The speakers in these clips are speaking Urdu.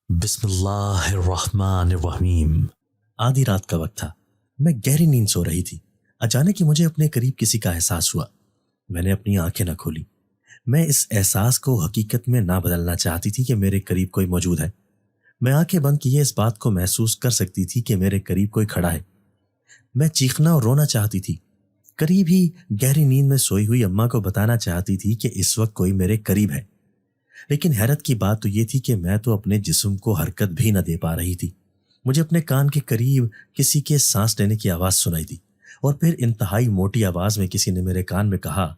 بسم اللہ الرحمن الرحیم۔ آدھی رات کا وقت تھا، میں گہری نیند سو رہی تھی۔ اچانک ہی مجھے اپنے قریب کسی کا احساس ہوا۔ میں نے اپنی آنکھیں نہ کھولی۔ میں اس احساس کو حقیقت میں نہ بدلنا چاہتی تھی کہ میرے قریب کوئی موجود ہے۔ میں آنکھیں بند کیے اس بات کو محسوس کر سکتی تھی کہ میرے قریب کوئی کھڑا ہے۔ میں چیخنا اور رونا چاہتی تھی۔ قریب ہی گہری نیند میں سوئی ہوئی اماں کو بتانا چاہتی تھی کہ اس وقت کوئی میرے قریب ہے، لیکن حیرت کی بات تو یہ تھی کہ میں تو اپنے جسم کو حرکت بھی نہ دے پا رہی تھی۔ مجھے اپنے کان کے قریب کسی کے سانس لینے کی آواز سنائی دی، اور پھر انتہائی موٹی آواز میں کسی نے میرے کان میں کہا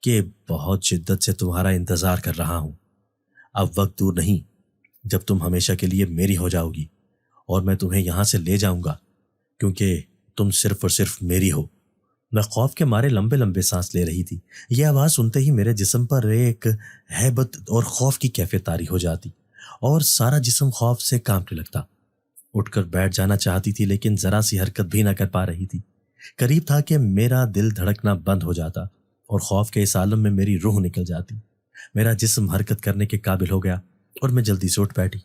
کہ بہت شدت سے تمہارا انتظار کر رہا ہوں۔ اب وقت دور نہیں جب تم ہمیشہ کے لیے میری ہو جاؤ گی، اور میں تمہیں یہاں سے لے جاؤں گا، کیونکہ تم صرف اور صرف میری ہو۔ میں خوف کے مارے لمبے لمبے سانس لے رہی تھی۔ یہ آواز سنتے ہی میرے جسم پر ایک ہیبت اور خوف کی کیفیت طاری ہو جاتی، اور سارا جسم خوف سے کانپنے لگتا۔ اٹھ کر بیٹھ جانا چاہتی تھی، لیکن ذرا سی حرکت بھی نہ کر پا رہی تھی۔ قریب تھا کہ میرا دل دھڑکنا بند ہو جاتا اور خوف کے اس عالم میں میری روح نکل جاتی۔ میرا جسم حرکت کرنے کے قابل ہو گیا اور میں جلدی سے اٹھ بیٹھی۔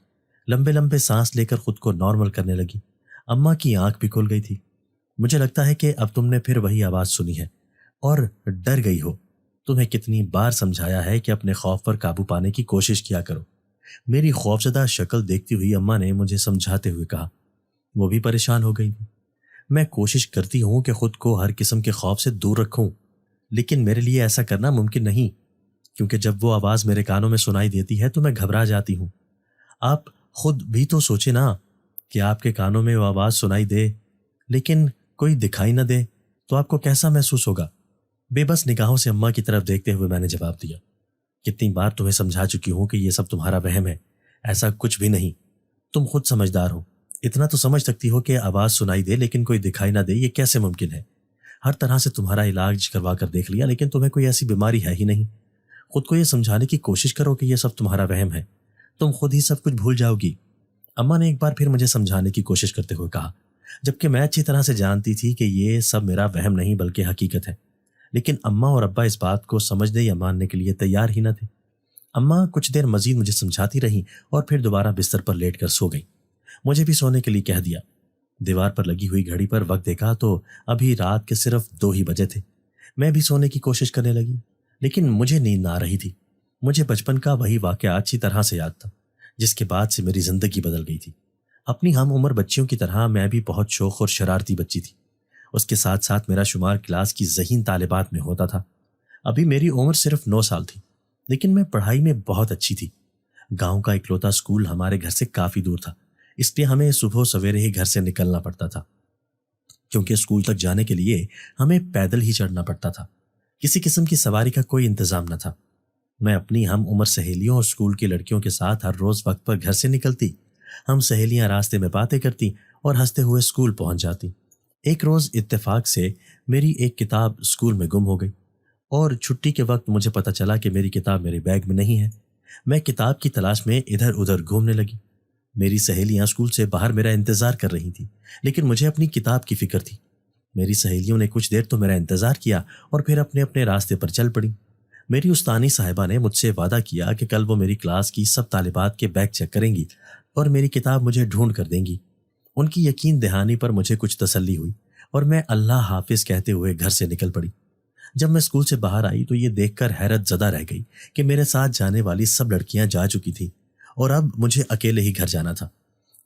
لمبے لمبے سانس لے کر خود کو نارمل کرنے لگی۔ اماں کی آنکھ بھی کھل گئی تھی۔ مجھے لگتا ہے کہ اب تم نے پھر وہی آواز سنی ہے اور ڈر گئی ہو۔ تمہیں کتنی بار سمجھایا ہے کہ اپنے خوف پر قابو پانے کی کوشش کیا کرو۔ میری خوفزدہ شکل دیکھتی ہوئی اماں نے مجھے سمجھاتے ہوئے کہا۔ وہ بھی پریشان ہو گئی تھی۔ میں کوشش کرتی ہوں کہ خود کو ہر قسم کے خوف سے دور رکھوں، لیکن میرے لیے ایسا کرنا ممکن نہیں، کیونکہ جب وہ آواز میرے کانوں میں سنائی دیتی ہے تو میں گھبرا جاتی ہوں۔ آپ خود بھی تو سوچے نا کہ آپ کے کانوں میں وہ آواز سنائی دے لیکن کوئی دکھائی نہ دے تو آپ کو کیسا محسوس ہوگا؟ بے بس نگاہوں سے اماں کی طرف دیکھتے ہوئے میں نے جواب دیا۔ کتنی بار تمہیں سمجھا چکی ہوں کہ یہ سب تمہارا وہم ہے، ایسا کچھ بھی نہیں۔ تم خود سمجھدار ہو، اتنا تو سمجھ سکتی ہو کہ آواز سنائی دے لیکن کوئی دکھائی نہ دے، یہ کیسے ممکن ہے؟ ہر طرح سے تمہارا علاج کروا کر دیکھ لیا، لیکن تمہیں کوئی ایسی بیماری ہے ہی نہیں۔ خود کو یہ سمجھانے کی کوشش کرو کہ یہ سب تمہارا وہم ہے، تم خود ہی سب کچھ بھول جاؤ گی۔ اماں نے ایک بار پھر مجھے سمجھانے کی کوشش کرتے ہوئے کہا، جبکہ میں اچھی طرح سے جانتی تھی کہ یہ سب میرا وہم نہیں بلکہ حقیقت ہے۔ لیکن اماں اور ابا اس بات کو سمجھنے یا ماننے کے لیے تیار ہی نہ تھے۔ اماں کچھ دیر مزید مجھے سمجھاتی رہیں اور پھر دوبارہ بستر پر لیٹ کر سو گئیں۔ مجھے بھی سونے کے لیے کہہ دیا۔ دیوار پر لگی ہوئی گھڑی پر وقت دیکھا تو ابھی رات کے صرف 2 ہی بجے تھے۔ میں بھی سونے کی کوشش کرنے لگی، لیکن مجھے نیند نہ آ رہی تھی۔ مجھے بچپن کا وہی واقعہ اچھی طرح سے یاد تھا، جس کے بعد سے میری زندگی بدل گئی تھی۔ اپنی ہم عمر بچیوں کی طرح میں بھی بہت شوخ اور شرارتی بچی تھی۔ اس کے ساتھ ساتھ میرا شمار کلاس کی ذہین طالبات میں ہوتا تھا۔ ابھی میری عمر صرف 9 سال تھی، لیکن میں پڑھائی میں بہت اچھی تھی۔ گاؤں کا اکلوتا اسکول ہمارے گھر سے کافی دور تھا، اس لیے ہمیں صبح سویرے ہی گھر سے نکلنا پڑتا تھا، کیونکہ اسکول تک جانے کے لیے ہمیں پیدل ہی چڑھنا پڑتا تھا۔ کسی قسم کی سواری کا کوئی انتظام نہ تھا۔ میں اپنی ہم عمر سہیلیوں اور اسکول کی لڑکیوں کے ساتھ ہر روز وقت پر گھر سے نکلتی۔ ہم سہیلیاں راستے میں باتیں کرتی اور ہنستے ہوئے اسکول پہنچ جاتی۔ ایک روز اتفاق سے میری ایک کتاب اسکول میں گم ہو گئی، اور چھٹی کے وقت مجھے پتہ چلا کہ میری کتاب میرے بیگ میں نہیں ہے۔ میں کتاب کی تلاش میں ادھر ادھر گھومنے لگی۔ میری سہیلیاں اسکول سے باہر میرا انتظار کر رہی تھیں، لیکن مجھے اپنی کتاب کی فکر تھی۔ میری سہیلیوں نے کچھ دیر تو میرا انتظار کیا اور پھر اپنے اپنے راستے پر چل پڑیں۔ میری استانی صاحبہ نے مجھ سے وعدہ کیا کہ کل وہ میری کلاس کی سب طالبات کے بیگ چیک کریں گی اور میری کتاب مجھے ڈھونڈ کر دیں گی۔ ان کی یقین دہانی پر مجھے کچھ تسلی ہوئی اور میں اللہ حافظ کہتے ہوئے گھر سے نکل پڑی۔ جب میں اسکول سے باہر آئی تو یہ دیکھ کر حیرت زدہ رہ گئی کہ میرے ساتھ جانے والی سب لڑکیاں جا چکی تھیں اور اب مجھے اکیلے ہی گھر جانا تھا۔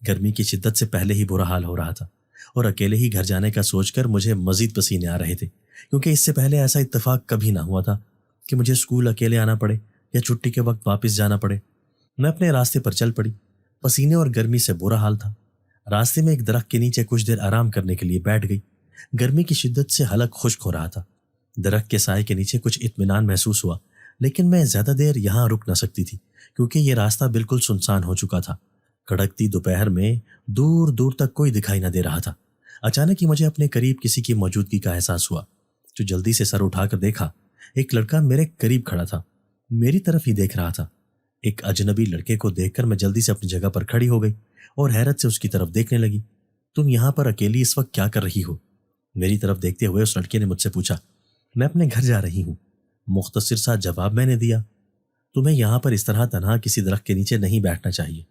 گرمی کی شدت سے پہلے ہی برا حال ہو رہا تھا، اور اکیلے ہی گھر جانے کا سوچ کر مجھے مزید پسینے آ رہے تھے، کیونکہ اس سے پہلے ایسا اتفاق کبھی نہ ہوا تھا کہ مجھے اسکول اکیلے آنا پڑے یا چھٹی کے وقت واپس جانا پڑے۔ میں اپنے راستے پر چل پڑی۔ پسینے اور گرمی سے برا حال تھا۔ راستے میں ایک درخت کے نیچے کچھ دیر آرام کرنے کے لیے بیٹھ گئی۔ گرمی کی شدت سے حلق خشک ہو رہا تھا۔ درخت کے سائے کے نیچے کچھ اطمینان محسوس ہوا، لیکن میں زیادہ دیر یہاں رک نہ سکتی تھی، کیونکہ یہ راستہ بالکل سنسان ہو چکا تھا۔ کڑکتی دوپہر میں دور دور تک کوئی دکھائی نہ دے رہا تھا۔ اچانک ہی مجھے اپنے قریب کسی کی موجودگی کا احساس ہوا۔ جو جلدی سے سر اٹھا کر دیکھا، ایک لڑکا میرے قریب کھڑا تھا، میری طرف ہی دیکھ رہا تھا۔ ایک اجنبی لڑکے کو دیکھ کر میں جلدی سے اپنی جگہ پر کھڑی ہو گئی اور حیرت سے اس کی طرف دیکھنے لگی۔ تم یہاں پر اکیلی اس وقت کیا کر رہی ہو؟ میری طرف دیکھتے ہوئے اس لڑکے نے مجھ سے پوچھا۔ میں اپنے گھر جا رہی ہوں، مختصر سا جواب میں نے دیا۔ تمہیں یہاں پر اس طرح تنہا کسی درخت کے نیچے نہیں بیٹھنا چاہیے۔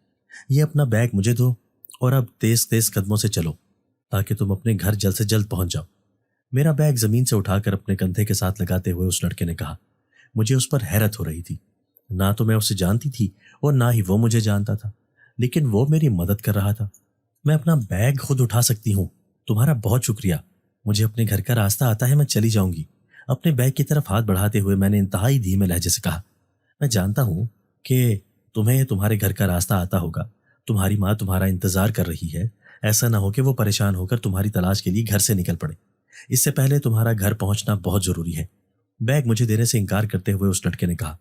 یہ اپنا بیگ مجھے دو اور اب تیز تیز قدموں سے چلو تاکہ تم اپنے گھر جلد سے جلد پہنچ جاؤ۔ میرا بیگ زمین سے اٹھا کر اپنے کندھے کے ساتھ لگاتے ہوئے اس لڑکے نے کہا۔ مجھے اس پر حیرت ہو رہی تھی، نہ تو میں اسے جانتی تھی اور نہ ہی وہ مجھے جانتا تھا، لیکن وہ میری مدد کر رہا تھا۔ میں اپنا بیگ خود اٹھا سکتی ہوں، تمہارا بہت شکریہ، مجھے اپنے گھر کا راستہ آتا ہے، میں چلی جاؤں گی۔ اپنے بیگ کی طرف ہاتھ بڑھاتے ہوئے میں نے انتہائی دھیمے لہجے سے کہا، میں جانتا ہوں کہ تمہیں تمہارے گھر کا راستہ آتا ہوگا، تمہاری ماں تمہارا انتظار کر رہی ہے، ایسا نہ ہو کہ وہ پریشان ہو کر تمہاری تلاش کے لیے گھر سے نکل پڑے، اس سے پہلے تمہارا گھر پہنچنا بہت ضروری ہے۔ بیگ مجھے دینے سے انکار کرتے ہوئے اس لڑکے نے کہا۔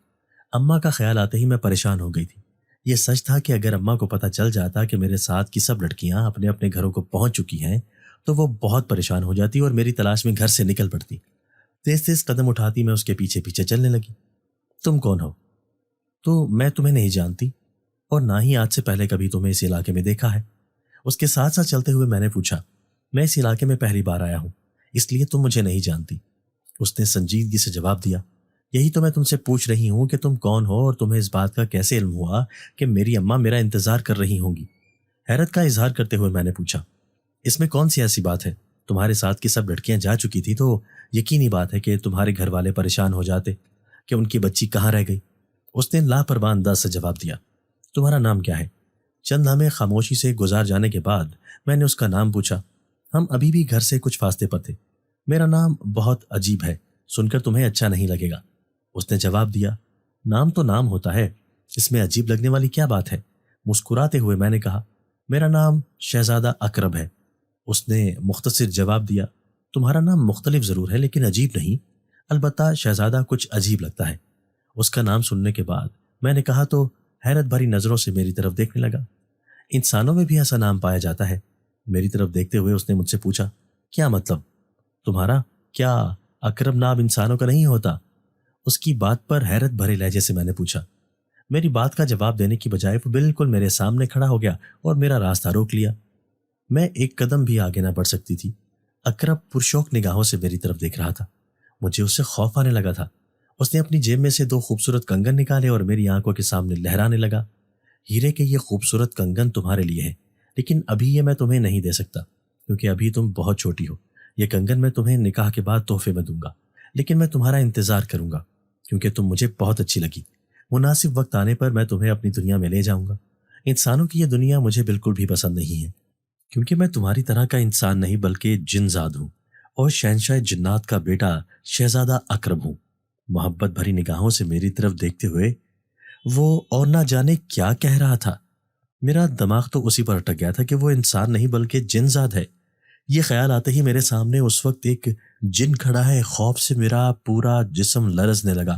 اماں کا خیال آتے ہی میں پریشان ہو گئی تھی۔ یہ سچ تھا کہ اگر اماں کو پتہ چل جاتا کہ میرے ساتھ کی سب لڑکیاں اپنے اپنے گھروں کو پہنچ چکی ہیں تو وہ بہت پریشان ہو جاتی اور میری تلاش میں گھر سے نکل پڑتی۔ تیز تیز قدم اٹھاتی میں اس کے پیچھے پیچھے چلنے لگی۔ تم کون ہو؟ تو میں تمہیں نہیں جانتی اور نہ ہی آج سے پہلے کبھی تمہیں اس علاقے میں دیکھا ہے۔ اس کے ساتھ ساتھ چلتے ہوئے میں نے پوچھا، میں اس علاقے میں پہلی بار آیا ہوں، اس لیے تم مجھے نہیں جانتی۔ اس نے سنجیدگی سے جواب دیا، یہی تو میں تم سے پوچھ رہی ہوں کہ تم کون ہو اور تمہیں اس بات کا کیسے علم ہوا کہ میری اماں میرا انتظار کر رہی ہوں گی؟ حیرت کا اظہار کرتے ہوئے میں نے پوچھا، اس میں کون سی ایسی بات ہے؟ تمہارے ساتھ کی سب لڑکیاں جا چکی تھی تو یقینی بات ہے کہ تمہارے گھر والے پریشان ہو جاتے کہ ان کی بچی کہاں رہ گئی۔ اس نے لاپرواہ انداز سے جواب دیا، تمہارا نام کیا ہے؟ چند لمحے خاموشی سے گزار جانے کے بعد میں نے اس کا نام پوچھا۔ ہم ابھی بھی گھر سے کچھ فاصلے پر تھے۔ میرا نام بہت عجیب ہے، سن کر تمہیں اچھا نہیں لگے گا، اس نے جواب دیا۔ نام تو نام ہوتا ہے، اس میں عجیب لگنے والی کیا بات ہے؟ مسکراتے ہوئے میں نے کہا، میرا نام شہزادہ اکرم ہے، اس نے مختصر جواب دیا۔ تمہارا نام مختلف ضرور ہے لیکن عجیب نہیں، البتہ شہزادہ کچھ عجیب لگتا ہے۔ اس کا نام سننے کے بعد میں نے کہا تو حیرت بھری نظروں سے میری طرف دیکھنے لگا۔ انسانوں میں بھی ایسا نام پایا جاتا ہے؟ میری طرف دیکھتے ہوئے اس نے مجھ سے پوچھا، کیا مطلب؟ تمہارا کیا اکرم نام انسانوں کا نہیں ہوتا؟ اس کی بات پر حیرت بھرے لہجے سے میں نے پوچھا۔ میری بات کا جواب دینے کی بجائے وہ بالکل میرے سامنے کھڑا ہو گیا اور میرا راستہ روک لیا۔ میں ایک قدم بھی آگے نہ بڑھ سکتی تھی۔ اکرم پرشوق نگاہوں سے میری طرف دیکھ رہا تھا، مجھے اس سے خوف آنے لگا تھا۔ اس نے اپنی جیب میں سے 2 خوبصورت کنگن نکالے اور میری آنکھوں کے سامنے لہرانے لگا۔ ہیرے کے یہ خوبصورت کنگن تمہارے لیے ہے، لیکن ابھی یہ میں تمہیں نہیں دے سکتا کیونکہ ابھی تم بہت چھوٹی ہو۔ یہ کنگن میں تمہیں نکاح کے بعد تحفے میں دوں گا، لیکن میں تمہارا انتظار کروں گا کیونکہ تم مجھے بہت اچھی لگی۔ مناسب وقت آنے پر میں تمہیں اپنی دنیا میں لے جاؤں گا۔ انسانوں کی یہ دنیا مجھے بالکل بھی پسند نہیں ہے کیونکہ میں تمہاری طرح کا انسان نہیں بلکہ جن زاد ہوں اور شہنشاہ جنات کا بیٹا شہزادہ اکرم ہوں۔ محبت بھری نگاہوں سے میری طرف دیکھتے ہوئے وہ اور نہ جانے کیا کہہ رہا تھا۔ میرا دماغ تو اسی پر اٹک گیا تھا کہ وہ انسان نہیں بلکہ جن زاد ہے۔ یہ خیال آتے ہی میرے سامنے اس وقت ایک جن کھڑا ہے۔ خوف سے میرا پورا جسم لرزنے لگا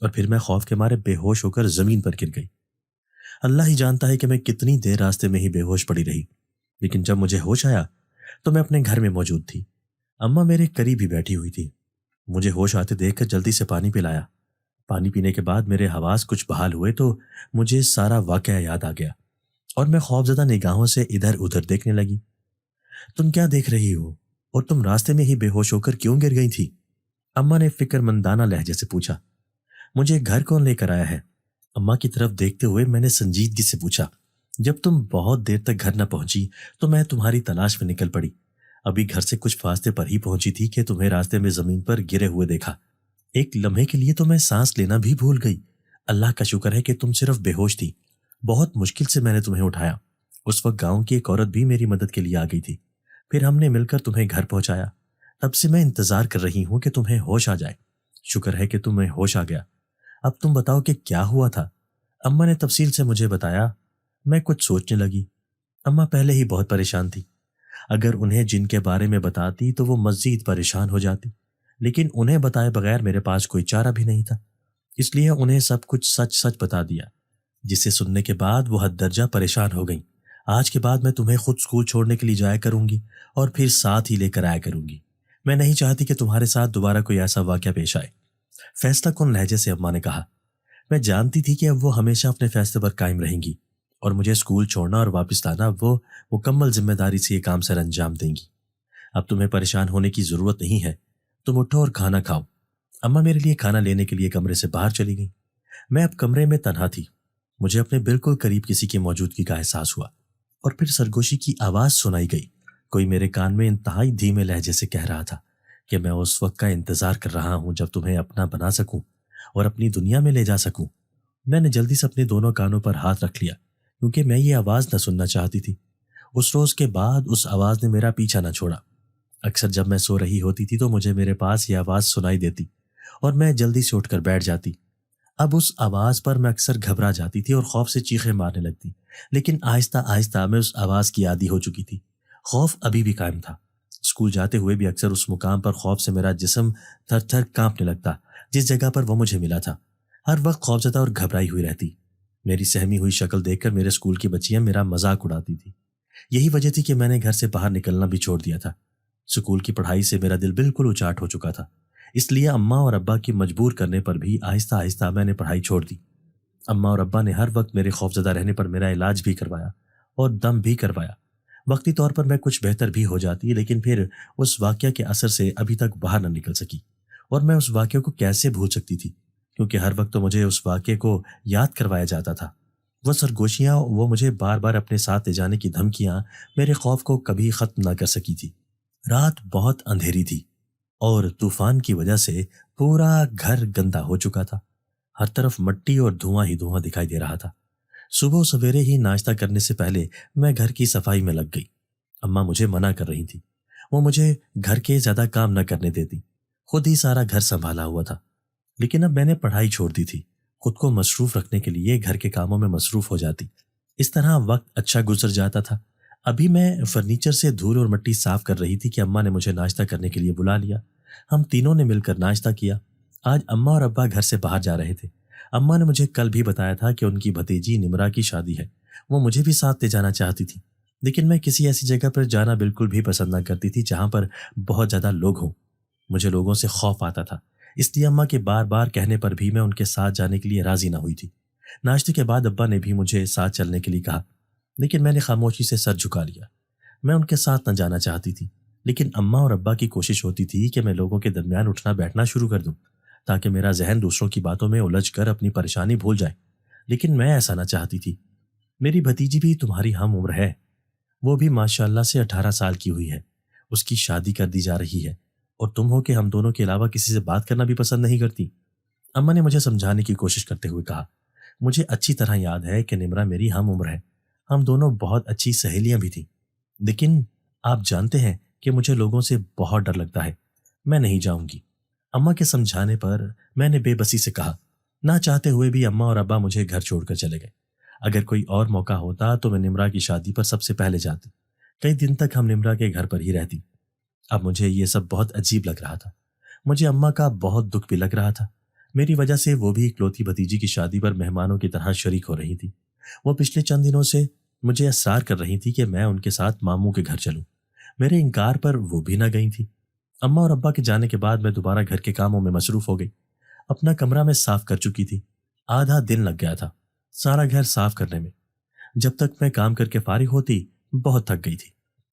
اور پھر میں خوف کے مارے بے ہوش ہو کر زمین پر گر گئی۔ اللہ ہی جانتا ہے کہ میں کتنی دیر راستے میں ہی بے ہوش پڑی رہی، لیکن جب مجھے ہوش آیا تو میں اپنے گھر میں موجود تھی۔ اماں میرے قریب ہی بیٹھی ہوئی تھی۔ مجھے ہوش آتے دیکھ کر جلدی سے پانی پلایا۔ پانی پینے کے بعد میرے حواس کچھ بحال ہوئے تو مجھے سارا واقعہ یاد آ گیا اور میں خوفزدہ نگاہوں سے ادھر ادھر دیکھنے لگی۔ تم کیا دیکھ رہی ہو اور تم راستے میں ہی بے ہوش ہو کر کیوں گر گئی تھی؟ اماں نے فکر مندانہ لہجے سے پوچھا۔ مجھے گھر کون لے کر آیا ہے؟ اماں کی طرف دیکھتے ہوئے میں نے سنجیدگی سے پوچھا۔ جب تم بہت دیر تک گھر نہ پہنچی تو میں تمہاری تلاش میں نکل پڑی۔ ابھی گھر سے کچھ فاصلے پر ہی پہنچی تھی کہ تمہیں راستے میں زمین پر گرے ہوئے دیکھا۔ ایک لمحے کے لیے تو میں سانس لینا بھی بھول گئی۔ اللہ کا شکر ہے کہ تم صرف بے ہوش تھی۔ بہت مشکل سے میں نے تمہیں اٹھایا۔ اس وقت گاؤں کی ایک عورت بھی میری مدد کے لیے آ گئی تھی۔ پھر ہم نے مل کر تمہیں گھر پہنچایا۔ تب سے میں انتظار کر رہی ہوں کہ تمہیں ہوش آ جائے۔ شکر ہے کہ تمہیں ہوش آ گیا۔ اب تم بتاؤ کہ کیا ہوا تھا؟ اماں نے تفصیل سے مجھے بتایا۔ میں کچھ سوچنے لگی۔ اماں پہلے ہی بہت پریشان تھی۔ اگر انہیں جن کے بارے میں بتاتی تو وہ مزید پریشان ہو جاتی، لیکن انہیں بتائے بغیر میرے پاس کوئی چارہ بھی نہیں تھا، اس لیے انہیں سب کچھ سچ سچ بتا دیا، جسے سننے کے بعد وہ حد درجہ پریشان ہو گئیں۔ آج کے بعد میں تمہیں خود اسکول چھوڑنے کے لیے جایا کروں گی اور پھر ساتھ ہی لے کر آیا کروں گی۔ میں نہیں چاہتی کہ تمہارے ساتھ دوبارہ کوئی ایسا واقعہ پیش آئے، فیصلہ کن لہجے سے اماں نے کہا۔ میں جانتی تھی کہ اب وہ ہمیشہ اپنے فیصلے پر قائم رہیں گی اور مجھے اسکول چھوڑنا اور واپس لانا وہ مکمل ذمہ داری سے یہ کام سر انجام دیں گی۔ اب تمہیں پریشان ہونے کی ضرورت نہیں ہے، تم اٹھو اور کھانا کھاؤ۔ اماں میرے لیے کھانا لینے کے لیے کمرے سے باہر چلی گئی۔ میں اب کمرے میں تنہا تھی۔ مجھے اپنے بالکل قریب کسی کی موجودگی کا احساس ہوا اور پھر سرگوشی کی آواز سنائی گئی۔ کوئی میرے کان میں انتہائی دھیمے لہجے سے کہہ رہا تھا کہ میں اس وقت کا انتظار کر رہا ہوں جب تمہیں اپنا بنا سکوں اور اپنی دنیا میں لے جا سکوں۔ میں نے جلدی سے اپنے دونوں کانوں پر ہاتھ رکھ لیا کیونکہ میں یہ آواز نہ سننا چاہتی تھی۔ اس روز کے بعد اس آواز نے میرا پیچھا نہ چھوڑا۔ اکثر جب میں سو رہی ہوتی تھی تو مجھے میرے پاس یہ آواز سنائی دیتی اور میں جلدی سے اٹھ کر بیٹھ جاتی۔ اب اس آواز پر میں اکثر گھبرا جاتی تھی اور خوف سے چیخیں مارنے لگتی، لیکن آہستہ آہستہ میں اس آواز کی عادی ہو چکی تھی۔ خوف ابھی بھی قائم تھا۔ اسکول جاتے ہوئے بھی اکثر اس مقام پر خوف سے میرا جسم تھر تھر کانپنے لگتا جس جگہ پر وہ مجھے ملا تھا۔ ہر وقت خوفزدہ اور گھبرائی ہوئی رہتی۔ میری سہمی ہوئی شکل دیکھ کر میرے اسکول کی بچیاں میرا مذاق اڑاتی تھی۔ یہی وجہ تھی کہ میں نے گھر سے باہر نکلنا بھی چھوڑ دیا تھا۔ اسکول کی پڑھائی سے میرا دل بالکل اچاٹ ہو چکا تھا، اس لیے اماں اور ابا کی مجبور کرنے پر بھی آہستہ آہستہ میں نے پڑھائی چھوڑ دی۔ اماں اور ابا نے ہر وقت میرے خوفزدہ رہنے پر میرا علاج بھی کروایا اور دم بھی کروایا۔ وقتی طور پر میں کچھ بہتر بھی ہو جاتی، لیکن پھر اس واقعہ کے اثر سے ابھی تک باہر نہ نکل سکی۔ اور میں اس واقعے کو کیسے بھول سکتی تھی، کیونکہ ہر وقت تو مجھے اس واقعے کو یاد کروایا جاتا تھا۔ وہ سرگوشیاں، وہ مجھے بار بار اپنے ساتھ لے جانے کی دھمکیاں میرے خوف کو کبھی ختم نہ کر سکی تھی۔ رات بہت اندھیری تھی اور طوفان کی وجہ سے پورا گھر گندا ہو چکا تھا۔ ہر طرف مٹی اور دھواں ہی دھواں دکھائی دے رہا تھا۔ صبح سویرے ہی ناشتہ کرنے سے پہلے میں گھر کی صفائی میں لگ گئی۔ اماں مجھے منع کر رہی تھی، وہ مجھے گھر کے زیادہ کام نہ کرنے دیتی، خود ہی سارا گھر سنبھالا ہوا تھا۔ لیکن اب میں نے پڑھائی چھوڑ دی تھی، خود کو مصروف رکھنے کے لیے گھر کے کاموں میں مصروف ہو جاتی۔ اس طرح وقت اچھا گزر جاتا تھا۔ ابھی میں فرنیچر سے دھول اور مٹی صاف کر رہی تھی کہ اماں نے مجھے ناشتہ کرنے کے لیے بلا لیا۔ ہم تینوں نے مل کر ناشتہ کیا۔ آج اماں اور ابا گھر سے باہر جا رہے تھے۔ اماں نے مجھے کل بھی بتایا تھا کہ ان کی بھتیجی نمرا کی شادی ہے، وہ مجھے بھی ساتھ لے جانا چاہتی تھی، لیکن میں کسی ایسی جگہ پر جانا بالکل بھی پسند نہ کرتی تھی جہاں پر بہت زیادہ لوگ ہوں۔ مجھے لوگوں سے خوف آتا تھا، اس لیے اماں کے بار بار کہنے پر بھی میں ان کے ساتھ جانے کے لیے راضی نہ ہوئی تھی۔ ناشتے کے بعد ابا نے بھی مجھے ساتھ چلنے کے لیے کہا، لیکن میں نے خاموشی سے سر جھکا لیا۔ میں ان کے ساتھ نہ جانا چاہتی تھی، لیکن اماں اور ابا کی کوشش ہوتی تھی کہ میں لوگوں کے درمیان اٹھنا بیٹھنا شروع کر دوں تاکہ میرا ذہن دوسروں کی باتوں میں الجھ کر اپنی پریشانی بھول جائے، لیکن میں ایسا نہ چاہتی تھی۔ میری بھتیجی بھی تمہاری ہم عمر ہے، وہ بھی ماشاءاللہ سے 18 سال کی ہوئی ہے، اس کی شادی کر دی جا رہی ہے، اور تم ہو کہ ہم دونوں کے علاوہ کسی سے بات کرنا بھی پسند نہیں کرتی۔ اماں نے مجھے سمجھانے کی کوشش کرتے ہوئے کہا، مجھے اچھی طرح یاد ہے کہ نمرا میری ہم عمر ہے، ہم دونوں بہت اچھی سہیلیاں بھی تھیں، لیکن آپ جانتے ہیں کہ مجھے لوگوں سے بہت ڈر لگتا ہے، میں نہیں جاؤں گی۔ اماں کے سمجھانے پر میں نے بے بسی سے کہا، نہ چاہتے ہوئے بھی اماں اور ابا مجھے گھر چھوڑ کر چلے گئے۔ اگر کوئی اور موقع ہوتا تو میں نمرا کی شادی پر سب سے پہلے جاتی، کئی دن تک ہم نمرا کے گھر پر ہی رہتی۔ اب مجھے یہ سب بہت عجیب لگ رہا تھا۔ مجھے اماں کا بہت دکھ بھی لگ رہا تھا، میری وجہ سے وہ بھی اکلوتی بھتیجی کی شادی پر مہمانوں کی طرح شریک ہو رہی تھی۔ وہ پچھلے چند دنوں سے مجھے اصرار کر رہی تھی کہ میں ان کے ساتھ ماموں کے گھر چلوں، میرے انکار پر وہ بھی نہ گئی تھی۔ اماں اور ابا کے جانے کے بعد میں دوبارہ گھر کے کاموں میں مصروف ہو گئی۔ اپنا کمرہ میں صاف کر چکی تھی، آدھا دن لگ گیا تھا سارا گھر صاف کرنے میں۔ جب تک میں کام کر کے فارغ ہوتی بہت تھک گئی تھی،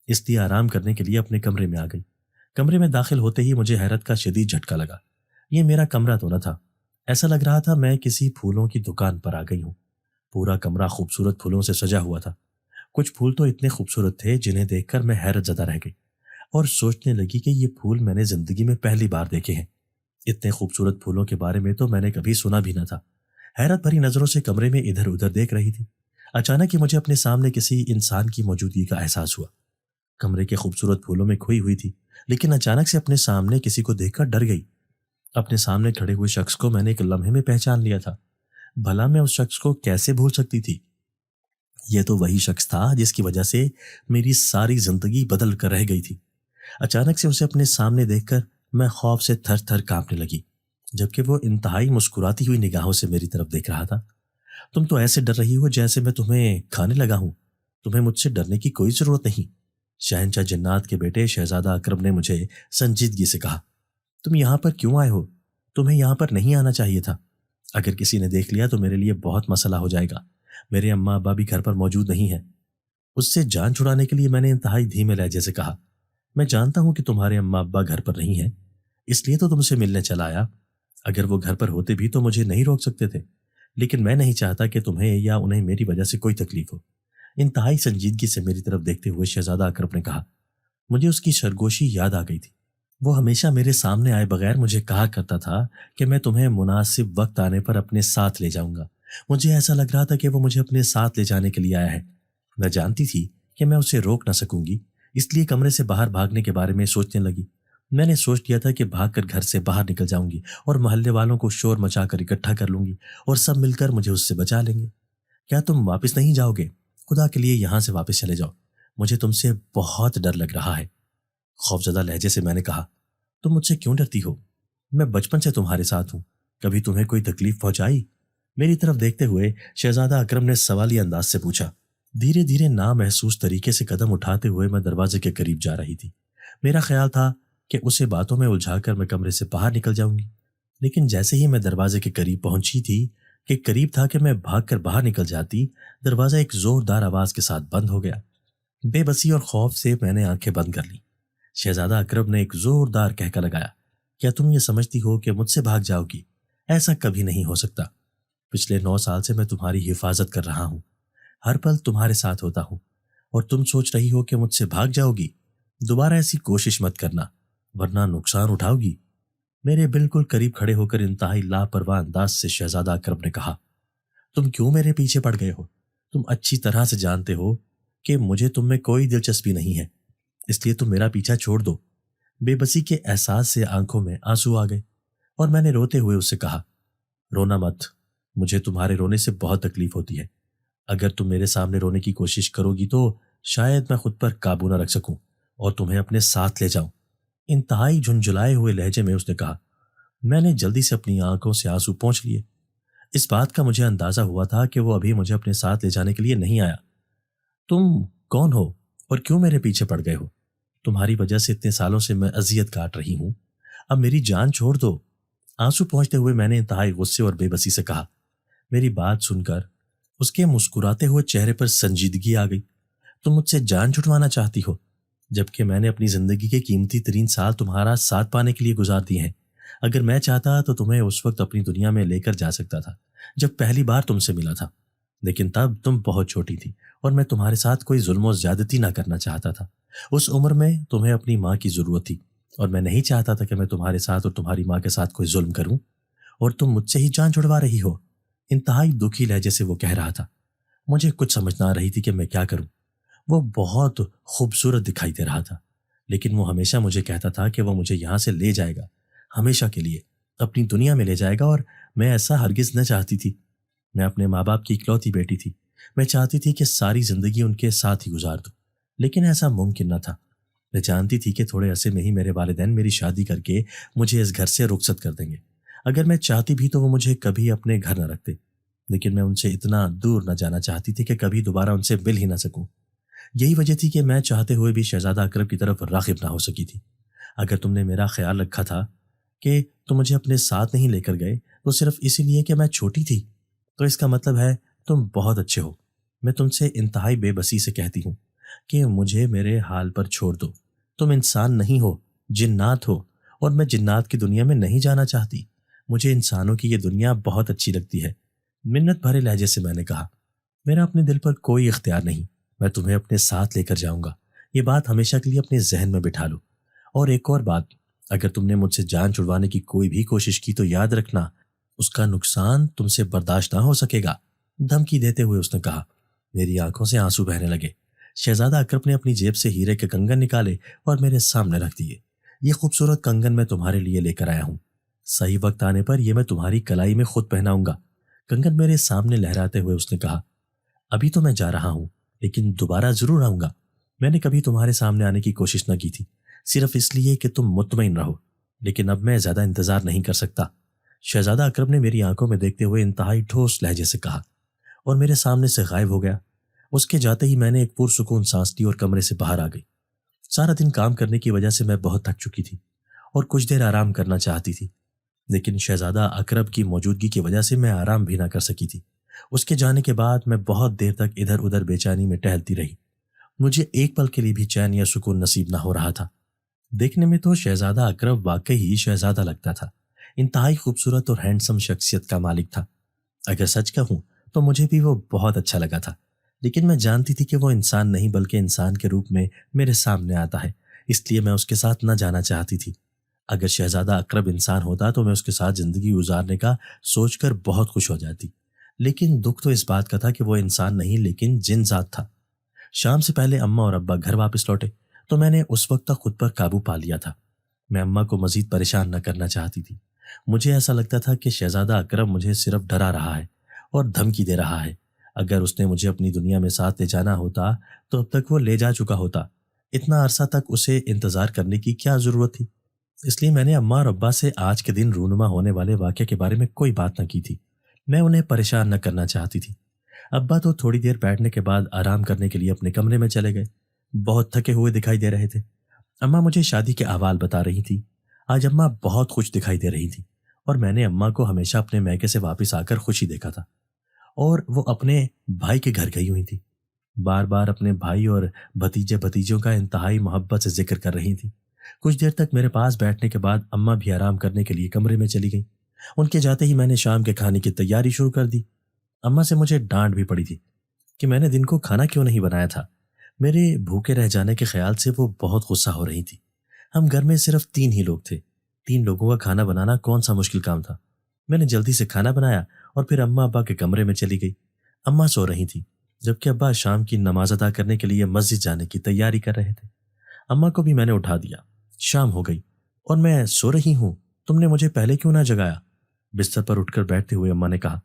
اس لیے آرام کرنے کے لیے اپنے کمرے میں آ گئی۔ کمرے میں داخل ہوتے ہی مجھے حیرت کا شدید جھٹکا لگا۔ یہ میرا کمرہ تو نہ تھا، ایسا لگ رہا تھا میں کسی پھولوں کی دکان پر آ گئی ہوں۔ پورا کمرہ خوبصورت پھولوں سے سجا ہوا تھا۔ کچھ پھول تو اتنے خوبصورت تھے جنہیں دیکھ کر میں حیرت زدہ رہ گئی اور سوچنے لگی کہ یہ پھول میں نے زندگی میں پہلی بار دیکھے ہیں۔ اتنے خوبصورت پھولوں کے بارے میں تو میں نے کبھی سنا بھی نہ تھا۔ حیرت بھری نظروں سے کمرے میں ادھر ادھر دیکھ رہی تھی۔ اچانک ہی مجھے اپنے سامنے کسی انسان کی موجودگی کا احساس ہوا۔ کمرے کے خوبصورت پھولوں میں کھوئی ہوئی تھی، لیکن اچانک سے اپنے سامنے کسی کو دیکھ کر ڈر گئی۔ اپنے سامنے کھڑے ہوئے شخص کو میں نے ایک لمحے میں پہچان لیا تھا۔ بھلا میں اس شخص کو کیسے بھول سکتی تھی؟ یہ تو وہی شخص تھا جس کی وجہ سے میری ساری زندگی بدل کر رہ گئی تھی۔ اچانک سے اسے اپنے سامنے دیکھ کر میں خوف سے تھر تھر کانپنے لگی، جبکہ وہ انتہائی مسکراتی ہوئی نگاہوں سے میری طرف دیکھ رہا تھا۔ تم تو ایسے ڈر رہی ہو جیسے میں تمہیں کھانے لگا ہوں، تمہیں مجھ سے ڈرنے کی کوئی ضرورت نہیں، شہنشاہ جنات کے بیٹے شہزادہ اکرم نے مجھے سنجیدگی سے کہا۔ تم یہاں پر کیوں آئے ہو؟ تمہیں یہاں پر نہیں آنا چاہیے تھا۔ اگر کسی نے دیکھ لیا تو میرے لیے بہت مسئلہ ہو جائے گا۔ میرے اماں ابا بھی گھر پر موجود نہیں ہیں۔ اس سے جان چھڑانے کے لیے میں نے انتہائی دھیمے لہجے سے کہا، میں جانتا ہوں کہ تمہارے اماں ابا گھر پر نہیں ہیں، اس لیے تو تم سے ملنے چلا آیا۔ اگر وہ گھر پر ہوتے بھی تو مجھے نہیں روک سکتے تھے، لیکن میں نہیں چاہتا کہ تمہیں یا انہیں میری وجہ سے کوئی تکلیف ہو۔ انتہائی سنجیدگی سے میری طرف دیکھتے ہوئے شہزادہ اکرم نے کہا۔ مجھے اس کی سرگوشی یاد آ گئی تھی۔ وہ ہمیشہ میرے سامنے آئے بغیر مجھے کہا کرتا تھا کہ میں تمہیں مناسب وقت آنے پر اپنے ساتھ لے جاؤں گا۔ مجھے ایسا لگ رہا تھا کہ وہ مجھے اپنے ساتھ لے جانے کے لیے آیا ہے۔ میں جانتی تھی کہ میں اسے روک نہ سکوں گی، اس لیے کمرے سے باہر بھاگنے کے بارے میں سوچنے لگی۔ میں نے سوچ لیا تھا کہ بھاگ کر گھر سے باہر نکل جاؤں گی اور محلے والوں کو شور مچا کر اکٹھا کر لوں گی اور سب مل کر مجھے اس سے بچا لیں گے۔ کیا تم واپس نہیں جاؤ گے؟ خدا کے لیے یہاں سے واپس چلے جاؤ، مجھے تم سے بہت ڈر لگ رہا ہے۔ خوفزدہ لہجے سے میں نے کہا، تم مجھ سے کیوں ڈرتی ہو؟ میں بچپن سے تمہارے ساتھ ہوں، کبھی تمہیں کوئی تکلیف پہنچائی؟ میری طرف دیکھتے ہوئے شہزادہ اکرم نے سوالی انداز سے پوچھا۔ دھیرے دھیرے نامحسوس طریقے سے قدم اٹھاتے ہوئے میں دروازے کے قریب جا رہی تھی۔ میرا خیال تھا کہ اسے باتوں میں الجھا کر میں کمرے سے باہر نکل جاؤں گی، لیکن جیسے ہی میں دروازے کے قریب پہنچی تھی کہ قریب تھا کہ میں بھاگ کر باہر نکل جاتی، دروازہ ایک زوردار آواز کے ساتھ بند ہو گیا۔ بے بسی اور خوف سے میں نے آنکھیں بند کر لی۔ شہزادہ اکرم نے ایک زوردار کہکا لگایا۔ کیا تم یہ سمجھتی ہو کہ مجھ سے بھاگ جاؤ گی؟ ایسا کبھی نہیں ہو سکتا۔ پچھلے 9 سال سے میں تمہاری حفاظت کر رہا ہوں، ہر پل تمہارے ساتھ ہوتا ہوں، اور تم سوچ رہی ہو کہ مجھ سے بھاگ جاؤ گی؟ دوبارہ ایسی کوشش مت کرنا، ورنہ نقصان اٹھاؤ گی۔ میرے بالکل قریب کھڑے ہو کر انتہائی لاپرواہ انداز سے شہزادہ اکرم نے کہا، تم کیوں میرے پیچھے پڑ گئے ہو؟ تم اچھی طرح سے جانتے ہو کہ مجھے تم میں کوئی دلچسپی نہیں ہے، اس لیے تم میرا پیچھا چھوڑ دو۔ بے بسی کے احساس سے آنکھوں میں آنسو آ گئے اور میں نے روتے ہوئے اس سے کہا، رونا مت، مجھے تمہارے رونے سے بہت تکلیف ہوتی ہے۔ اگر تم میرے سامنے رونے کی کوشش کرو گی تو شاید میں خود پر قابو نہ رکھ سکوں اور تمہیں اپنے ساتھ لے جاؤں۔ انتہائی جھنجھلائے ہوئے لہجے میں اس نے کہا۔ میں نے جلدی سے اپنی آنکھوں سے آنسو پونچھ لیے۔ اس بات کا مجھے اندازہ ہوا تھا کہ وہ ابھی مجھے اپنے ساتھ لے جانے کے لیے نہیں آیا۔ تم کون ہو اور کیوں میرے پیچھے پڑ گئے ہو؟ تمہاری وجہ سے اتنے سالوں سے میں اذیت کاٹ رہی ہوں، اب میری جان چھوڑ دو۔ آنسو پہنچتے ہوئے میں نے انتہائی غصے اور بے بسی سے کہا۔ میری بات سن کر اس کے مسکراتے ہوئے چہرے پر سنجیدگی آ گئی۔ تم مجھ سے جان چھٹوانا چاہتی ہو، جبکہ میں نے اپنی زندگی کے قیمتی ترین سال تمہارا ساتھ پانے کے لیے گزار دیے ہیں۔ اگر میں چاہتا تو تمہیں اس وقت اپنی دنیا میں لے کر جا سکتا تھا جب پہلی بار تم سے ملا تھا، لیکن تب تم بہت چھوٹی تھی اور میں تمہارے ساتھ کوئی ظلم و زیادتی نہ کرنا چاہتا تھا۔ اس عمر میں تمہیں اپنی ماں کی ضرورت تھی اور میں نہیں چاہتا تھا کہ میں تمہارے ساتھ اور تمہاری ماں کے ساتھ کوئی ظلم کروں، اور تم مجھ سے ہی جان چھڑوا رہی ہو۔ انتہائی دکھی لہجے سے وہ کہہ رہا تھا۔ مجھے کچھ سمجھ نہ آ رہی تھی کہ میں کیا کروں۔ وہ بہت خوبصورت دکھائی دے رہا تھا، لیکن وہ ہمیشہ مجھے کہتا تھا کہ وہ مجھے یہاں سے لے جائے گا، ہمیشہ کے لیے اپنی دنیا میں لے جائے گا، اور میں ایسا ہرگز نہ چاہتی تھی۔ میں اپنے ماں باپ کی اکلوتی بیٹی تھی، میں چاہتی تھی کہ ساری زندگی ان کے ساتھ ہی گزار دوں، لیکن ایسا ممکن نہ تھا۔ میں جانتی تھی کہ تھوڑے عرصے میں ہی میرے والدین میری شادی کر کے مجھے اس گھر سے رخصت کر دیں گے۔ اگر میں چاہتی بھی تو وہ مجھے کبھی اپنے گھر نہ رکھتے، لیکن میں ان سے اتنا دور نہ جانا چاہتی تھی کہ کبھی دوبارہ ان سے مل ہی نہ سکوں۔ یہی وجہ تھی کہ میں چاہتے ہوئے بھی شہزادہ اکرم کی طرف راغب نہ ہو سکی تھی۔ اگر تم نے میرا خیال رکھا تھا کہ تم مجھے اپنے ساتھ نہیں لے کر گئے تو صرف اسی لیے کہ میں چھوٹی تھی، تو اس کا مطلب ہے تم بہت اچھے ہو۔ میں تم سے انتہائی بے بسی سے کہتی ہوں کہ مجھے میرے حال پر چھوڑ دو۔ تم انسان نہیں ہو، جنات ہو، اور میں جنات کی دنیا میں نہیں جانا چاہتی۔ مجھے انسانوں کی یہ دنیا بہت اچھی لگتی ہے۔ منت بھرے لہجے سے میں نے کہا، میرا اپنے دل پر کوئی اختیار نہیں، میں تمہیں اپنے ساتھ لے کر جاؤں گا۔ یہ بات ہمیشہ کے لیے اپنے ذہن میں بٹھا لو۔ اور ایک اور بات، اگر تم نے مجھ سے جان چھڑوانے کی کوئی بھی کوشش کی تو یاد رکھنا اس کا نقصان تم سے برداشت نہ ہو سکے گا۔ دھمکی دیتے ہوئے اس نے کہا۔ میری آنکھوں سے آنسو بہنے لگے۔ شہزادہ اکرم نے اپنی جیب سے ہیرے کے کنگن نکالے اور میرے سامنے رکھ دیے۔ یہ خوبصورت کنگن میں تمہارے لیے لے کر آیا ہوں، صحیح وقت آنے پر یہ میں تمہاری کلائی میں خود پہناؤں گا۔ کنگن میرے سامنے لہراتے ہوئے اس نے کہا، ابھی تو میں جا رہا ہوں، لیکن دوبارہ ضرور آؤں گا۔ میں نے کبھی تمہارے سامنے آنے کی کوشش نہ کی تھی، صرف اس لیے کہ تم مطمئن رہو، لیکن اب میں زیادہ انتظار نہیں کر سکتا۔ شہزادہ اکرم نے میری آنکھوں میں دیکھتے ہوئے انتہائی ٹھوس لہجے سے کہا اور میرے سامنے سے غائب ہو گیا۔ اس کے جاتے ہی میں نے ایک پرسکون سانس لی اور کمرے سے باہر آ گئی۔ سارا دن کام کرنے کی وجہ سے میں بہت تھک چکی تھی اور کچھ دیر آرام کرنا چاہتی تھی، لیکن شہزادہ اکرم کی موجودگی کی وجہ سے میں آرام بھی نہ کر سکی تھی۔ اس کے جانے کے بعد میں بہت دیر تک ادھر ادھر بے چینی میں ٹہلتی رہی۔ مجھے ایک پل کے لیے بھی چین یا سکون نصیب نہ ہو رہا تھا۔ دیکھنے میں تو شہزادہ اکرم واقعی ہی شہزادہ لگتا تھا، انتہائی خوبصورت اور ہینڈسم شخصیت کا مالک تھا۔ اگر سچ کہوں تو مجھے بھی وہ بہت اچھا لگا تھا، لیکن میں جانتی تھی کہ وہ انسان نہیں بلکہ انسان کے روپ میں میرے سامنے آتا ہے، اس لیے میں اس کے ساتھ نہ جانا چاہتی تھی۔ اگر شہزادہ اقرب انسان ہوتا تو میں اس کے ساتھ زندگی گزارنے کا سوچ کر بہت خوش ہو جاتی، لیکن دکھ تو اس بات کا تھا کہ وہ انسان نہیں لیکن جن ذات تھا۔ شام سے پہلے اماں اور ابا گھر واپس لوٹے تو میں نے اس وقت تک خود پر قابو پا لیا تھا۔ میں اماں کو مزید پریشان نہ کرنا چاہتی تھی۔ مجھے ایسا لگتا تھا کہ شہزادہ اکرم مجھے صرف ڈرا رہا ہے اور دھمکی دے رہا ہے۔ اگر اس نے مجھے اپنی دنیا میں ساتھ لے جانا ہوتا تو اب تک وہ لے جا چکا ہوتا۔ اتنا عرصہ تک اسے انتظار کرنے کی کیا ضرورت تھی؟ اس لیے میں نے اماں اور ابا سے آج کے دن رونما ہونے والے واقعے کے بارے میں کوئی بات نہ کی تھی۔ میں انہیں پریشان نہ کرنا چاہتی تھی۔ ابا تو تھوڑی دیر بیٹھنے کے بعد آرام کرنے کے لیے اپنے کمرے میں چلے گئے، بہت تھکے ہوئے دکھائی دے رہے تھے۔ اماں مجھے شادی کے احوال بتا رہی تھی۔ آج اماں بہت خوش دکھائی دے رہی تھی اور میں نے اماں کو ہمیشہ اپنے میکے سے واپس آ کر خوشی دیکھا تھا، اور وہ اپنے بھائی کے گھر گئی ہوئی تھی۔ بار بار اپنے بھائی اور بھتیجے بھتیجوں کا انتہائی محبت سے ذکر کر رہی تھی۔ کچھ دیر تک میرے پاس بیٹھنے کے بعد اماں بھی آرام کرنے کے لیے کمرے میں چلی گئی۔ ان کے جاتے ہی میں نے شام کے کھانے کی تیاری شروع کر دی۔ اماں سے مجھے ڈانٹ بھی پڑی تھی کہ میں نے دن کو کھانا کیوں نہیں بنایا تھا۔ میرے بھوکے رہ جانے کے خیال سے وہ بہت غصہ ہو رہی تھی۔ ہم گھر میں صرف 3 ہی لوگ تھے، 3 لوگوں کا کھانا بنانا کون سا مشکل کام تھا۔ میں نے جلدی سے کھانا بنایا اور پھر اماں ابا کے کمرے میں چلی گئی۔ اماں سو رہی تھی جبکہ ابا شام کی نماز ادا کرنے کے لیے مسجد جانے کی تیاری کر رہے تھے۔ اماں کو بھی میں نے اٹھا دیا۔ شام ہو گئی اور میں سو رہی ہوں، تم نے مجھے پہلے کیوں نہ جگایا؟ بستر پر اٹھ کر بیٹھتے ہوئے اماں نے کہا۔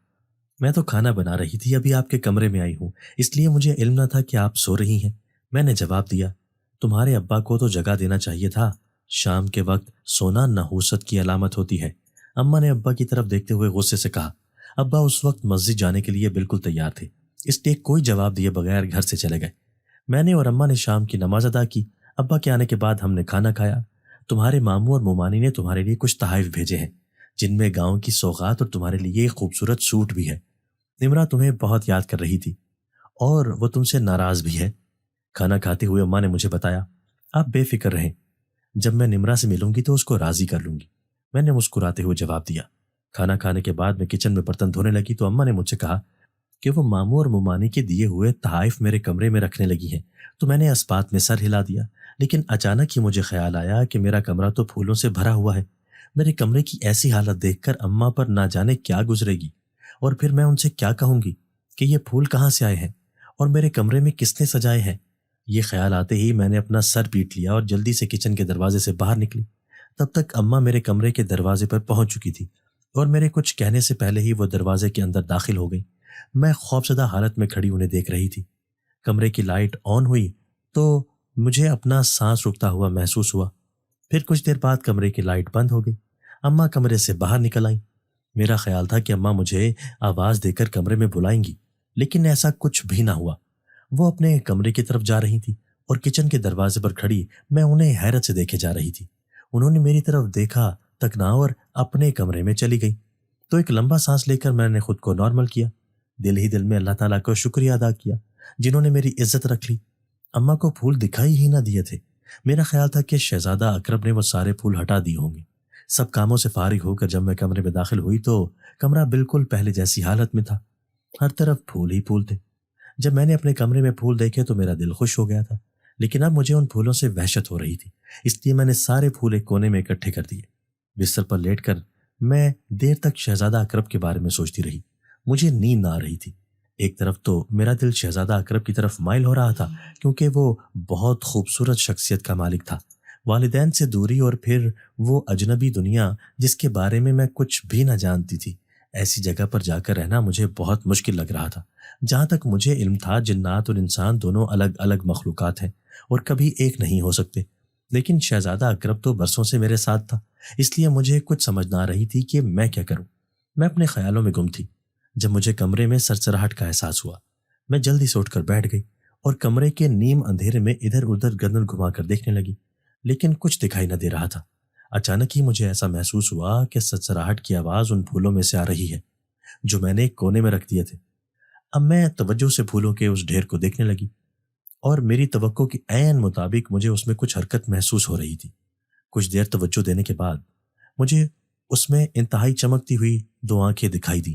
میں تو کھانا بنا رہی تھی، ابھی آپ کے کمرے میں آئی ہوں، اس لیے مجھے علم نہ تھا کہ آپ سو رہی ہیں۔ میں نے جواب دیا، تمہارے ابا کو تو جگا دینا چاہیے تھا، شام کے وقت سونا نحوست کی علامت ہوتی ہے۔ اماں نے ابا کی طرف دیکھتے ہوئے غصے سے کہا۔ ابا اس وقت مسجد جانے کے لیے بالکل تیار تھے، اس لیے کوئی جواب دیے بغیر گھر سے چلے گئے۔ میں نے اور اماں نے شام کی نماز ادا کی۔ ابا کے آنے کے بعد ہم نے کھانا کھایا۔ تمہارے ماموں اور مومانی نے تمہارے لیے کچھ تحائف بھیجے ہیں، جن میں گاؤں کی سوغات اور تمہارے لیے ایک خوبصورت سوٹ بھی ہے۔ نمرا تمہیں بہت یاد کر رہی تھی اور وہ تم سے ناراض بھی ہے۔ کھانا کھاتے ہوئے اماں نے مجھے بتایا، آپ بے فکر رہیں، جب میں نمرا سے ملوں گی تو اس کو راضی کر لوں گی۔ میں نے مسکراتے ہوئے جواب دیا۔ کھانا کھانے کے بعد میں کچن میں برتن دھونے لگی تو اماں نے مجھ سے کہا کہ وہ ماموں اور مومانی کے دیے ہوئے تحائف میرے کمرے میں رکھنے لگی ہیں، تو میں نے اس بات میں سر ہلا دیا، لیکن اچانک ہی مجھے خیال آیا کہ میرا کمرہ تو پھولوں سے بھرا ہوا ہے۔ میرے کمرے کی ایسی حالت دیکھ کر اماں پر نہ جانے کیا گزرے گی، اور پھر میں ان سے کیا کہوں گی کہ یہ پھول کہاں سے آئے ہیں اور میرے کمرے میں کس نے سجائے ہیں۔ یہ خیال آتے ہی میں نے اپنا سر پیٹ لیا اور جلدی سے کچن کے دروازے سے باہر نکلی۔ تب تک اماں میرے کمرے کے دروازے پر پہنچ چکی تھی اور میرے کچھ کہنے سے پہلے ہی وہ دروازے کے اندر داخل ہو گئی۔ میں خوفزدہ حالت میں کھڑی انہیں دیکھ رہی تھی۔ کمرے کی لائٹ آن ہوئی تو مجھے اپنا سانس رکتا ہوا محسوس ہوا۔ پھر کچھ دیر بعد کمرے کی لائٹ بند ہو گئی۔ اماں کمرے سے باہر نکل آئیں۔ میرا خیال تھا کہ اماں مجھے آواز دے کر کمرے میں بلائیں گی، لیکن ایسا کچھ بھی نہ ہوا۔ وہ اپنے کمرے کی طرف جا رہی تھی اور کچن کے دروازے پر کھڑی میں انہیں حیرت سے دیکھے جا رہی تھی۔ انہوں نے میری طرف دیکھا تک نہ اور اپنے کمرے میں چلی گئی۔ تو ایک لمبا سانس لے کر میں نے خود کو نارمل کیا، دل ہی دل میں اللہ تعالیٰ کو شکریہ ادا کیا جنہوں نے میری عزت رکھ لی۔ اماں کو پھول دکھائی ہی نہ دیے تھے۔ میرا خیال تھا کہ شہزادہ اکرم نے وہ سارے پھول ہٹا دیے ہوں گے۔ سب کاموں سے فارغ ہو کر جب میں کمرے میں داخل ہوئی تو کمرہ بالکل پہلے جیسی حالت میں تھا، ہر طرف پھول ہی پھول تھے۔ جب میں نے اپنے کمرے میں پھول دیکھے تو میرا دل خوش ہو گیا تھا، لیکن اب مجھے ان پھولوں سے وحشت ہو رہی تھی، اس لیے میں نے سارے پھول ایک کونے میں اکٹھے کر دیے۔ بستر پر لیٹ کر میں دیر تک شہزادہ اکرم کے بارے میں سوچتی رہی۔ مجھے نیند نہ آ رہی تھی۔ ایک طرف تو میرا دل شہزادہ اکرم کی طرف مائل ہو رہا تھا کیونکہ وہ بہت خوبصورت شخصیت کا مالک تھا، والدین سے دوری اور پھر وہ اجنبی دنیا جس کے بارے میں کچھ بھی نہ جانتی تھی۔ ایسی جگہ پر جا کر رہنا مجھے بہت مشکل لگ رہا تھا۔ جہاں تک مجھے علم تھا جنات اور انسان دونوں الگ الگ مخلوقات ہیں اور کبھی ایک نہیں ہو سکتے، لیکن شہزادہ اکرم تو برسوں سے میرے ساتھ تھا، اس لیے مجھے کچھ سمجھ نہ آ رہی تھی کہ میں کیا کروں۔ میں اپنے خیالوں میں گم تھی جب مجھے کمرے میں سرسراہٹ کا احساس ہوا۔ میں جلدی سے اٹھ کر بیٹھ گئی اور کمرے کے نیم اندھیرے میں ادھر ادھر گردن گھما کر دیکھنے لگی، لیکن کچھ دکھائی نہ دے رہا تھا۔ اچانک ہی مجھے ایسا محسوس ہوا کہ سرسراہٹ کی آواز ان پھولوں میں سے آ رہی ہے جو میں نے ایک کونے میں رکھ دیے تھے۔ اب میں توجہ سے پھولوں کے اس ڈھیر کو دیکھنے لگی اور میری توقع کی عین مطابق مجھے اس میں کچھ حرکت محسوس ہو رہی تھی۔ کچھ دیر توجہ دینے کے بعد مجھے اس میں انتہائی چمکتی ہوئی 2 آنکھیں دکھائی دیں۔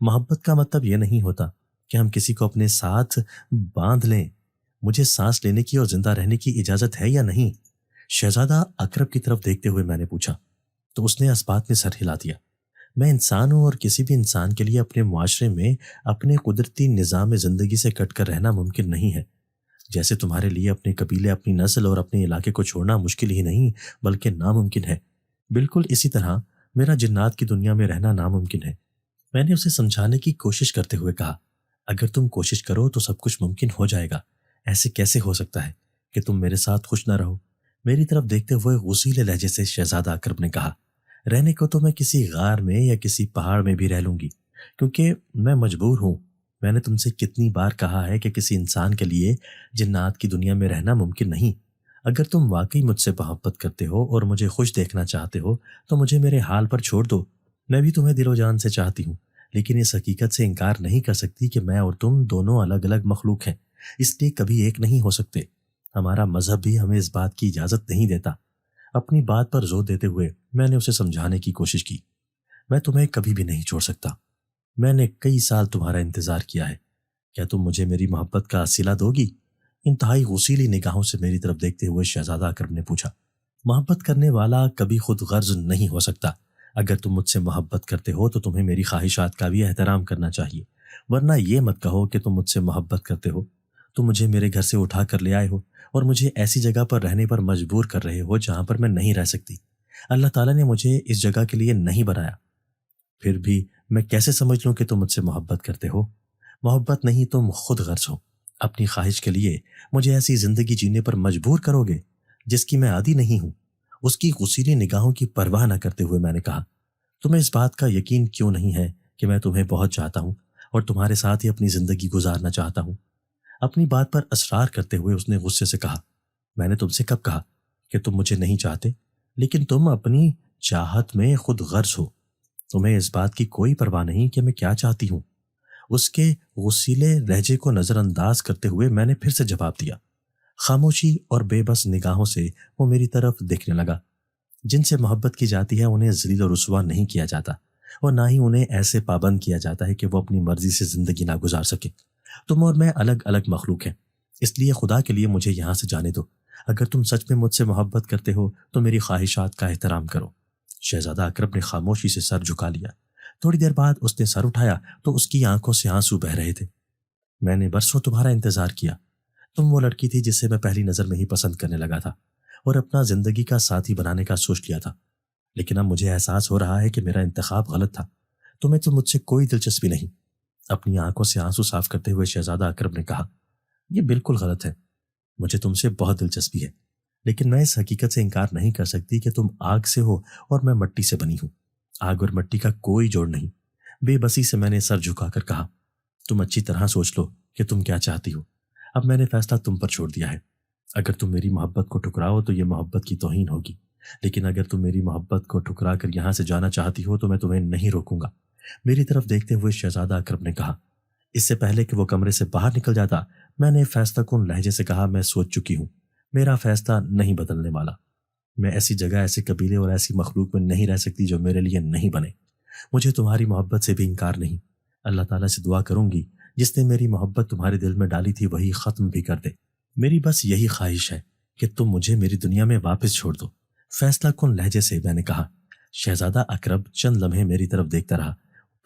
محبت کا مطلب یہ نہیں ہوتا کہ ہم کسی کو اپنے ساتھ باندھ لیں۔ مجھے سانس لینے کی اور زندہ رہنے کی اجازت ہے یا نہیں؟ شہزادہ اکرم کی طرف دیکھتے ہوئے میں نے پوچھا، تو اس نے اس بات میں سر ہلا دیا۔ میں انسان ہوں اور کسی بھی انسان کے لیے اپنے معاشرے میں اپنے قدرتی نظام زندگی سے کٹ کر رہنا ممکن نہیں ہے۔ جیسے تمہارے لیے اپنے قبیلے، اپنی نسل اور اپنے علاقے کو چھوڑنا مشکل ہی نہیں بلکہ ناممکن ہے، بالکل اسی طرح میرا جنات کی دنیا میں رہنا ناممکن ہے۔ میں نے اسے سمجھانے کی کوشش کرتے ہوئے کہا، اگر تم کوشش کرو تو سب کچھ ممکن ہو جائے گا۔ ایسے کیسے ہو سکتا ہے کہ تم میرے ساتھ خوش نہ رہو؟ میری طرف دیکھتے ہوئے غصیلے لہجے سے شہزادہ اکرم نے کہا، رہنے کو تو میں کسی غار میں یا کسی پہاڑ میں بھی رہ لوں گی، کیونکہ میں مجبور ہوں۔ میں نے تم سے کتنی بار کہا ہے کہ کسی انسان کے لیے جنات کی دنیا میں رہنا ممکن نہیں۔ اگر تم واقعی مجھ سے محبت کرتے ہو اور مجھے خوش دیکھنا چاہتے ہو تو مجھے میرے حال پر چھوڑ دو۔ میں بھی تمہیں دل و جان سے چاہتی ہوں، لیکن اس حقیقت سے انکار نہیں کر سکتی کہ میں اور تم دونوں الگ الگ مخلوق ہیں، اس لیے کبھی ایک نہیں ہو سکتے۔ ہمارا مذہب بھی ہمیں اس بات کی اجازت نہیں دیتا۔ اپنی بات پر زور دیتے ہوئے میں نے اسے سمجھانے کی کوشش کی، میں تمہیں کبھی بھی نہیں چھوڑ سکتا۔ میں نے کئی سال تمہارا انتظار کیا ہے، کیا تم مجھے میری محبت کا صلہ دو گی؟ انتہائی غصیلی نگاہوں سے میری طرف دیکھتے ہوئے شہزادہ اکرم نے پوچھا۔ محبت کرنے والا کبھی خود غرض نہیں ہو سکتا۔ اگر تم مجھ سے محبت کرتے ہو تو تمہیں میری خواہشات کا بھی احترام کرنا چاہیے، ورنہ یہ مت کہو کہ تم مجھ سے محبت کرتے ہو۔ تم مجھے میرے گھر سے اٹھا کر لے آئے ہو اور مجھے ایسی جگہ پر رہنے پر مجبور کر رہے ہو جہاں پر میں نہیں رہ سکتی۔ اللہ تعالیٰ نے مجھے اس جگہ کے لیے نہیں بنایا۔ پھر بھی میں کیسے سمجھ لوں کہ تم مجھ سے محبت کرتے ہو؟ محبت نہیں، تم خود غرض ہو۔ اپنی خواہش کے لیے مجھے ایسی زندگی جینے پر مجبور کرو گے جس کی میں عادی نہیں ہوں۔ اس کی غصیلی نگاہوں کی پرواہ نہ کرتے ہوئے میں نے کہا، تمہیں اس بات کا یقین کیوں نہیں ہے کہ میں تمہیں بہت چاہتا ہوں اور تمہارے ساتھ ہی اپنی زندگی گزارنا چاہتا ہوں؟ اپنی بات پر اصرار کرتے ہوئے اس نے غصے سے کہا، میں نے تم سے کب کہا کہ تم مجھے نہیں چاہتے؟ لیکن تم اپنی چاہت میں خود غرض ہو۔ تمہیں اس بات کی کوئی پرواہ نہیں کہ میں کیا چاہتی ہوں۔ اس کے غصیلے لہجے کو نظر انداز کرتے ہوئے میں نے پھر سے جواب دیا۔ خاموشی اور بے بس نگاہوں سے وہ میری طرف دیکھنے لگا۔ جن سے محبت کی جاتی ہے انہیں ذلیل و رسوا نہیں کیا جاتا، اور نہ ہی انہیں ایسے پابند کیا جاتا ہے کہ وہ اپنی مرضی سے زندگی نہ گزار سکے۔ تم اور میں الگ الگ مخلوق ہیں، اس لیے خدا کے لیے مجھے یہاں سے جانے دو۔ اگر تم سچ میں مجھ سے محبت کرتے ہو تو میری خواہشات کا احترام کرو۔ شہزادہ اکرم نے خاموشی سے سر جھکا لیا۔ تھوڑی دیر بعد اس نے سر اٹھایا تو اس کی آنکھوں سے آنسو بہہ رہے تھے۔ میں نے برسوں تمہارا انتظار کیا۔ تم وہ لڑکی تھی جسے میں پہلی نظر میں ہی پسند کرنے لگا تھا اور اپنا زندگی کا ساتھی بنانے کا سوچ لیا تھا، لیکن اب مجھے احساس ہو رہا ہے کہ میرا انتخاب غلط تھا۔ تمہیں تو مجھ سے کوئی دلچسپی نہیں۔ اپنی آنکھوں سے آنسو صاف کرتے ہوئے شہزادہ اکرم نے کہا، یہ بالکل غلط ہے۔ مجھے تم سے بہت دلچسپی ہے، لیکن میں اس حقیقت سے انکار نہیں کر سکتی کہ تم آگ سے ہو اور میں مٹی سے بنی ہوں۔ آگ اور مٹی کا کوئی جوڑ نہیں۔ بے بسی سے میں نے سر جھکا کر کہا، تم اچھی طرح سوچ لو کہ تم کیا چاہتی ہو۔ اب میں نے فیصلہ تم پر چھوڑ دیا ہے۔ اگر تم میری محبت کو ٹھکراؤ تو یہ محبت کی توہین ہوگی، لیکن اگر تم میری محبت کو ٹھکرا کر یہاں سے جانا چاہتی ہو تو میں تمہیں نہیں روکوں گا۔ میری طرف دیکھتے ہوئے شہزادہ اکرم نے کہا۔ اس سے پہلے کہ وہ کمرے سے باہر نکل جاتا میں نے فیصلہ کن لہجے سے کہا، میں سوچ چکی ہوں، میرا فیصلہ نہیں بدلنے والا۔ میں ایسی جگہ، ایسے قبیلے اور ایسی مخلوق میں نہیں رہ سکتی جو میرے لیے نہیں بنے۔ مجھے تمہاری محبت سے بھی انکار نہیں۔ اللہ تعالیٰ سے دعا کروں گی جس نے میری محبت تمہارے دل میں ڈالی تھی وہی ختم بھی کر دے۔ میری بس یہی خواہش ہے کہ تم مجھے میری دنیا میں واپس چھوڑ دو۔ فیصلہ کن لہجے سے میں نے کہا۔ شہزادہ اکرم چند لمحے میری طرف دیکھتا رہا،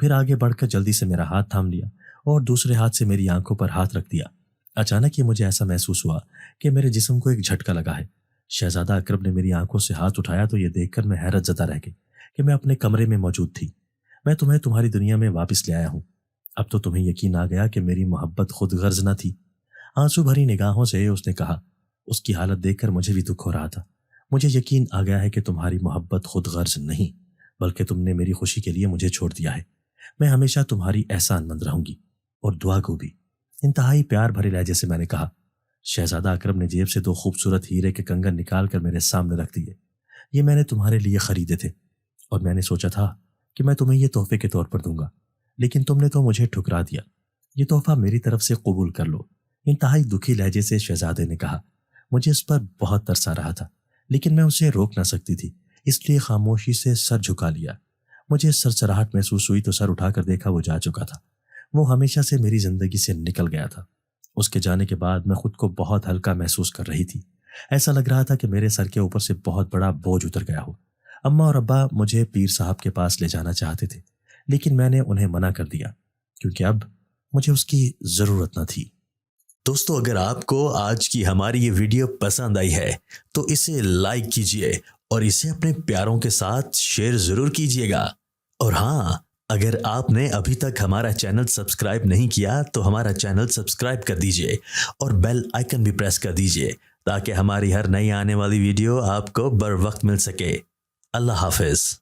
پھر آگے بڑھ کر جلدی سے میرا ہاتھ تھام لیا اور دوسرے ہاتھ سے میری آنکھوں پر ہاتھ رکھ دیا۔ اچانک ہی مجھے ایسا محسوس ہوا کہ میرے جسم کو ایک جھٹکا لگا ہے۔ شہزادہ اکرم نے میری آنکھوں سے ہاتھ اٹھایا تو یہ دیکھ کر میں حیرت زدہ رہ گئی کہ میں اپنے کمرے میں موجود تھی۔ میں تمہیں تمہاری دنیا میں واپس لے آیا ہوں۔ اب تو تمہیں یقین آ گیا کہ میری محبت خود غرض نہ تھی۔ آنسو بھری نگاہوں سے اس نے کہا۔ اس کی حالت دیکھ کر مجھے بھی دکھ ہو رہا تھا۔ مجھے یقین آ گیا ہے کہ تمہاری محبت خود غرض نہیں، بلکہ تم نے میری خوشی کے لیے مجھے چھوڑ دیا ہے۔ میں ہمیشہ تمہاری احسان مند رہوں گی اور دعا گو بھی۔ انتہائی پیار بھرے لہجے سے میں نے کہا۔ شہزادہ اکرم نے جیب سے 2 خوبصورت ہیرے کے کنگن نکال کر میرے سامنے رکھ دیے۔ یہ میں نے تمہارے لیے خریدے تھے اور میں نے سوچا تھا کہ میں تمہیں یہ تحفے کے طور پر دوں گا، لیکن تم نے تو مجھے ٹھکرا دیا۔ یہ تحفہ میری طرف سے قبول کر لو۔ انتہائی دکھی لہجے سے شہزادے نے کہا۔ مجھے اس پر بہت ترس آ رہا تھا، لیکن میں اسے روک نہ سکتی تھی، اس لیے خاموشی سے سر جھکا لیا۔ مجھے سرسراہٹ محسوس ہوئی تو سر اٹھا کر دیکھا وہ جا چکا تھا۔ وہ ہمیشہ سے میری زندگی سے نکل گیا تھا۔ اس کے جانے کے بعد میں خود کو بہت ہلکا محسوس کر رہی تھی۔ ایسا لگ رہا تھا کہ میرے سر کے اوپر سے بہت بڑا بوجھ اتر گیا ہو۔ اماں اور ابا مجھے پیر صاحب کے پاس لے جانا چاہتے تھے، لیکن میں نے انہیں منع کر دیا کیونکہ اب مجھے اس کی ضرورت نہ تھی۔ دوستو، اگر آپ کو آج کی ہماری یہ ویڈیو پسند آئی ہے تو اسے لائک کیجئے اور اسے اپنے پیاروں کے ساتھ شیئر ضرور کیجئے گا۔ اور ہاں، اگر آپ نے ابھی تک ہمارا چینل سبسکرائب نہیں کیا تو ہمارا چینل سبسکرائب کر دیجئے اور بیل آئیکن بھی پریس کر دیجئے تاکہ ہماری ہر نئی آنے والی ویڈیو آپ کو بر وقت مل سکے۔ اللہ حافظ۔